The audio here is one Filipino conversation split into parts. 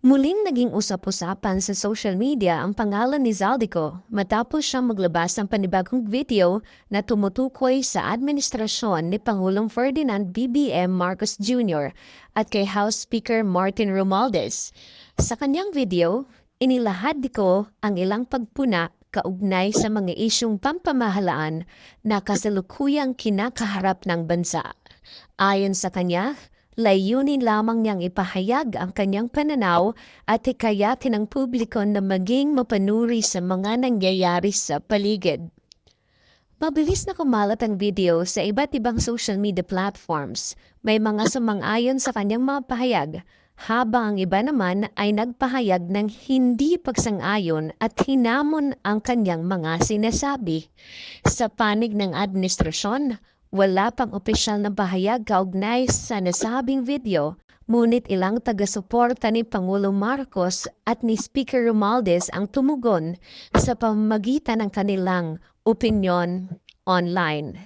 Muling naging usap-usapan sa social media ang pangalan ni Zaldico matapos siyang maglabas ng panibagong video na tumutukoy sa administrasyon ni Pangulong Ferdinand BBM Marcos Jr. at kay House Speaker Martin Romualdez. Sa kanyang video, inilahad ko ang ilang pagpuna kaugnay sa mga isyong pampamahalaan na kasalukuyang kinakaharap ng bansa. Ayon sa kanya, layunin lamang niyang ipahayag ang kanyang pananaw at hikayatin ng publiko na maging mapanuri sa mga nangyayari sa paligid. Mabilis na kumalat ang video sa iba't ibang social media platforms. May mga sumang-ayon sa kanyang mga pahayag, habang ang iba naman ay nagpahayag ng hindi pagsang-ayon at hinamon ang kanyang mga sinasabi. Sa panig ng administrasyon, wala pang opisyal na pahayag kaugnay sa nasabing video, ngunit ilang taga-suporta ni Pangulong Marcos at ni Speaker Romualdez ang tumugon sa pamamagitan ng kanilang opinyon online.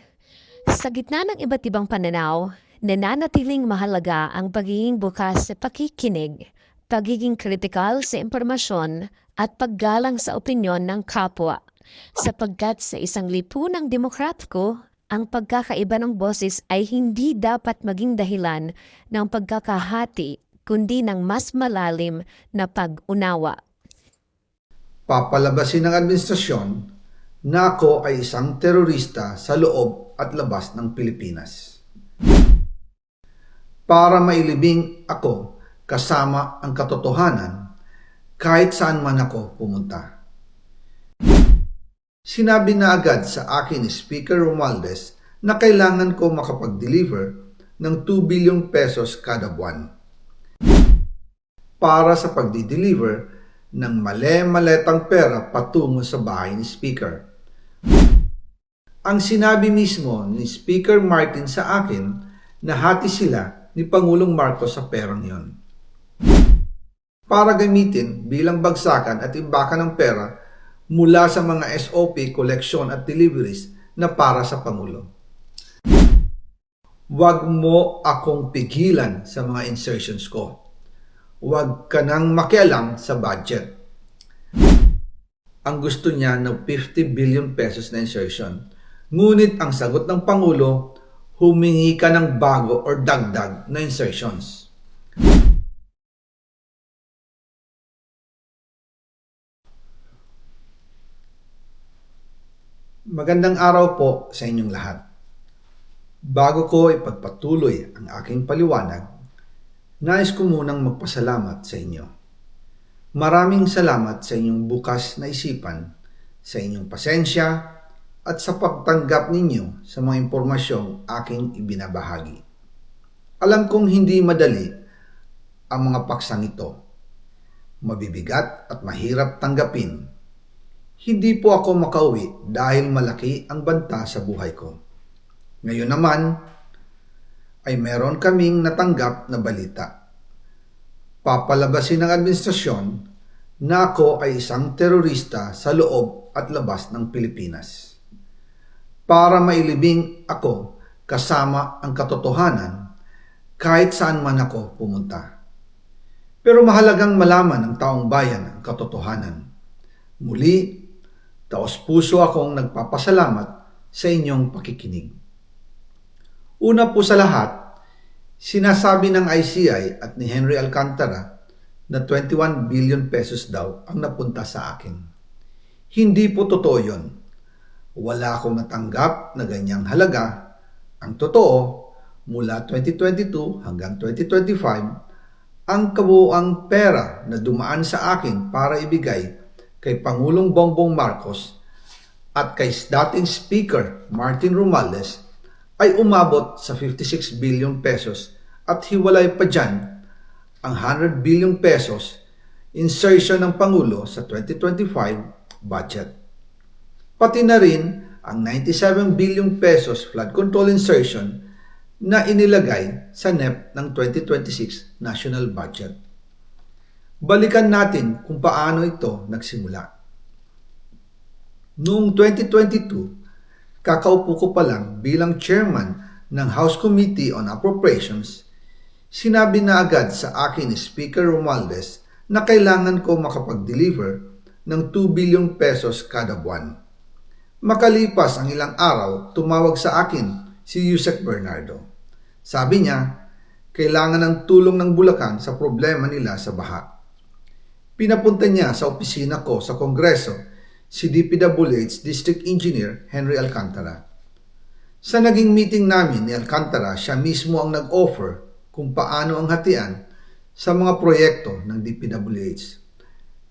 Sa gitna ng iba't ibang pananaw, nananatiling mahalaga ang pagiging bukas sa pakikinig, pagiging kritikal sa impormasyon at paggalang sa opinyon ng kapwa. Sapagkat sa isang lipunang demokratiko, ang pagkakaiba ng boses ay hindi dapat maging dahilan ng pagkakahati, kundi ng mas malalim na pag-unawa. Papalabasin ng administrasyon na ako ay isang terorista sa loob at labas ng Pilipinas. Para mailibing ako kasama ang katotohanan kahit saan man ako pumunta. Sinabi na agad sa akin ni Speaker Romualdez na kailangan ko makapag-deliver ng 2 billion pesos kada buwan para sa pagdi-deliver ng male-maletang pera patungo sa bahay ni Speaker. Ang sinabi mismo ni Speaker Martin sa akin na hati sila ni Pangulong Marcos sa perang yon para gamitin bilang bagsakan at imbakan ng pera mula sa mga SOP, collection at deliveries na para sa Pangulo. Huwag mo akong pigilan sa mga insertions ko. Huwag ka nang makialam sa budget. Ang gusto niya ng 50 billion pesos na insertion. Ngunit ang sagot ng Pangulo, humingi ka ng bago or dagdag na insertions. Magandang araw po sa inyong lahat. Bago ko ipagpatuloy ang aking paliwanag, nais ko munang magpasalamat sa inyo. Maraming salamat sa inyong bukas na isipan, sa inyong pasensya, at sa pagtanggap ninyo sa mga impormasyong aking ibinabahagi. Alam kong hindi madali ang mga paksang ito. Mabibigat at mahirap tanggapin. Hindi po ako makauwi dahil malaki ang banta sa buhay ko. Ngayon naman ay meron kaming natanggap na balita. Papalabasin ng administrasyon na ako ay isang terorista sa loob at labas ng Pilipinas. Para mailibing ako kasama ang katotohanan kahit saan man ako pumunta. Pero mahalagang malaman ng taong bayan ang katotohanan. Muli, taos-puso akong nagpapasalamat sa inyong pakikinig. Una po sa lahat, sinasabi ng ICI at ni Henry Alcantara na 21 billion pesos daw ang napunta sa akin. Hindi po totoo yun. Wala akong natanggap na ganyang halaga. Ang totoo, mula 2022 hanggang 2025, ang kabuuang pera na dumaan sa akin para ibigay kay Pangulong Bongbong Marcos at kay dating Speaker Martin Romualdez ay umabot sa 56 billion pesos at hiwalay pa dyan ang 100 billion pesos insertion ng Pangulo sa 2025 budget. Pati na rin ang 97 billion pesos flood control insertion na inilagay sa NEP ng 2026 national budget. Balikan natin kung paano ito nagsimula. Noong 2022, kakaupo ko pa lang bilang chairman ng House Committee on Appropriations, sinabi na agad sa akin ni Speaker Romualdez na kailangan ko makapag-deliver ng 2 billion pesos kada buwan. Makalipas ang ilang araw, tumawag sa akin si Yusek Bernardo. Sabi niya, kailangan ng tulong ng Bulacan sa problema nila sa baha. Pinapunta niya sa opisina ko sa Kongreso si DPWH District Engineer Henry Alcantara. Sa naging meeting namin ni Alcantara, siya mismo ang nag-offer kung paano ang hatian sa mga proyekto ng DPWH.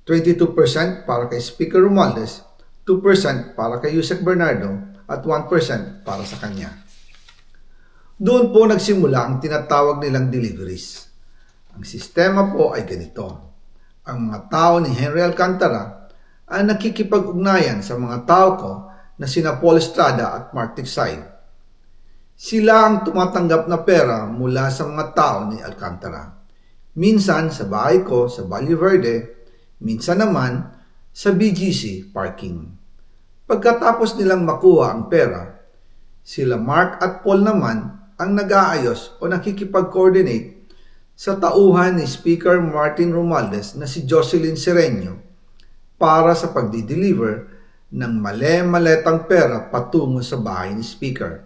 22% para kay Speaker Romualdez, 2% para kay Yusek Bernardo at 1% para sa kanya. Doon po nagsimula ang tinatawag nilang deliveries. Ang sistema po ay ganito. Ang mga tao ni Henry Alcantara ay nakikipag-ugnayan sa mga tao ko na sina Paul Estrada at Mark Tiksay. Sila ang tumatanggap na pera mula sa mga tao ni Alcantara. Minsan sa bahay ko sa Valle Verde, minsan naman sa BGC parking. Pagkatapos nilang makuha ang pera, sila Mark at Paul naman ang nag-aayos o nakikipag-coordinate sa tauhan ni Speaker Martin Romualdez na si Jocelyn Sereño para sa pagdi-deliver ng male-maletang pera patungo sa bahay ni Speaker.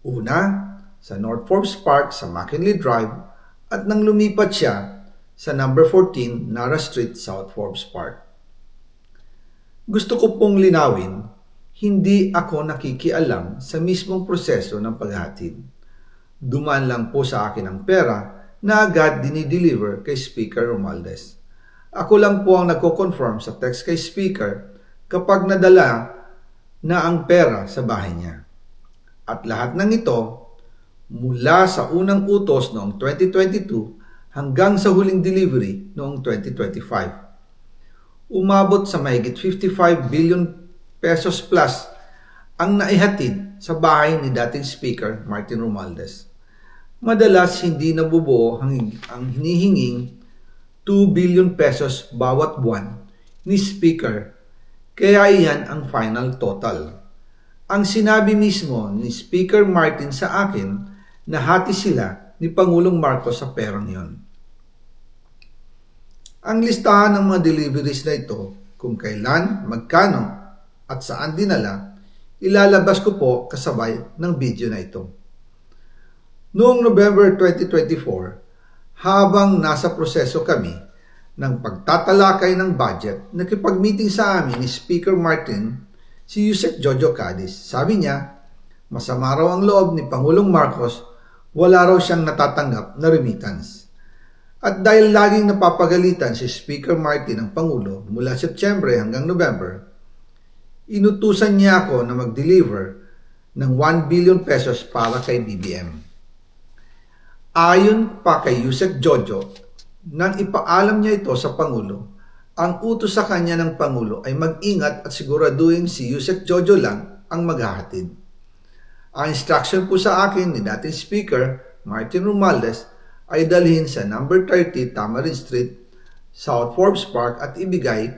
Una, sa North Forbes Park sa McKinley Drive at nang lumipat siya sa number 14 Nara Street, South Forbes Park. Gusto ko pong linawin, hindi ako nakikialam sa mismong proseso ng paghatid. Dumaan lang po sa akin ang pera na agad dinideliver kay Speaker Romualdez. Ako lang po ang nagko-confirm sa text kay Speaker kapag nadala na ang pera sa bahay niya. At lahat ng ito, mula sa unang utos noong 2022 hanggang sa huling delivery noong 2025. Umabot sa mahigit 55 billion pesos plus ang naihatid sa bahay ni dating Speaker Martin Romualdez. Madalas hindi nabubuo ang hinihinging 2 billion pesos bawat buwan ni Speaker, kaya iyan ang final total. Ang sinabi mismo ni Speaker Martin sa akin na hati sila ni Pangulong Marcos sa perang yon. Ang listahan ng mga deliveries na ito, kung kailan, magkano at saan dinala, ilalabas ko po kasabay ng video na ito. Noong November 2024, habang nasa proseso kami ng pagtatalakay ng budget, nakipag-meeting sa amin ni Speaker Martin si Yusek Jojo Cadiz. Sabi niya, masama raw ang loob ni Pangulong Marcos, wala raw siyang natatanggap na remittance. At dahil laging napapagalitan si Speaker Martin ng Pangulo mula Setyembre hanggang November, inutusan niya ako na mag-deliver ng 1 billion pesos para kay BBM. Ayon pa kay Yusek Jojo, nang ipaalam niya ito sa Pangulo, ang utos sa kanya ng Pangulo ay mag-ingat at siguraduhin si Yusek Jojo lang ang maghahatid. Ang instruction po sa akin ni dating Speaker Martin Romualdez ay dalhin sa number 30 Tamarin Street, South Forbes Park at ibigay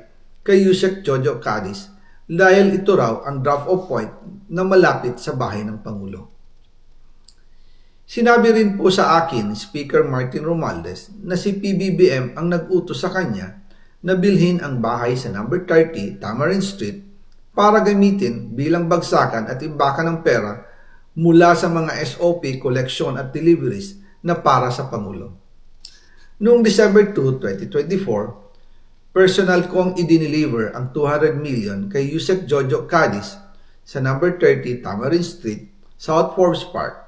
kay Yusek Jojo Cadiz dahil ito raw ang drop-off point na malapit sa bahay ng Pangulo. Sinabi rin po sa akin ni Speaker Martin Romualdez na si PBBM ang nag-utos sa kanya na bilhin ang bahay sa number 30 Tamarin Street para gamitin bilang bagsakan at imbakan ng pera mula sa mga SOP, collection at deliveries na para sa Pangulo. Noong December 2, 2024, personal kong i-deliver ang 200 million kay Yusek Jojo Cadiz sa number 30 Tamarin Street, South Forbes Park.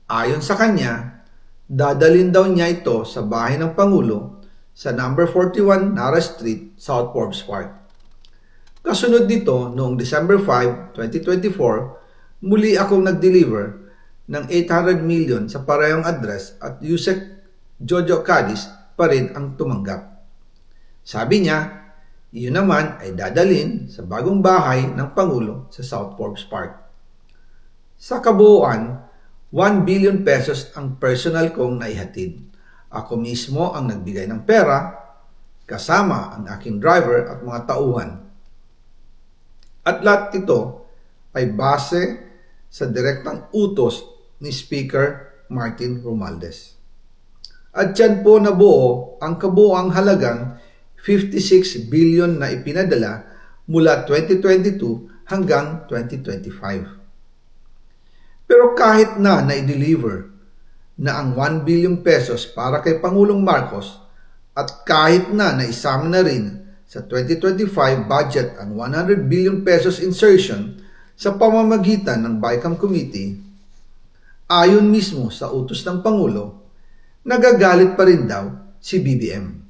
Ayon sa kanya, dadalhin daw niya ito sa bahay ng Pangulo sa number 41 Nara Street, South Forbes Park. Kasunod nito, noong December 5, 2024, muli akong nag-deliver ng 800 million sa parehong address at Yusek Jojo Cadiz pa rin ang tumanggap. Sabi niya, iyon naman ay dadalhin sa bagong bahay ng Pangulo sa South Forbes Park. Sa kabuuan, 1 billion pesos ang personal kong naihatid. Ako mismo ang nagbigay ng pera, kasama ang aking driver at mga tauhan. At lahat ito ay base sa direktang utos ni Speaker Martin Romualdez. at dyan po nabuo ang kabuoang halagang 56 billion na ipinadala mula 2022 hanggang 2025. Pero kahit na na-deliver na ang 1 billion pesos para kay Pangulong Marcos at kahit na naisama na rin sa 2025 budget ang 100 billion pesos insertion sa pamamagitan ng BICAM Committee, ayon mismo sa utos ng Pangulo, nagagalit pa rin daw si BBM.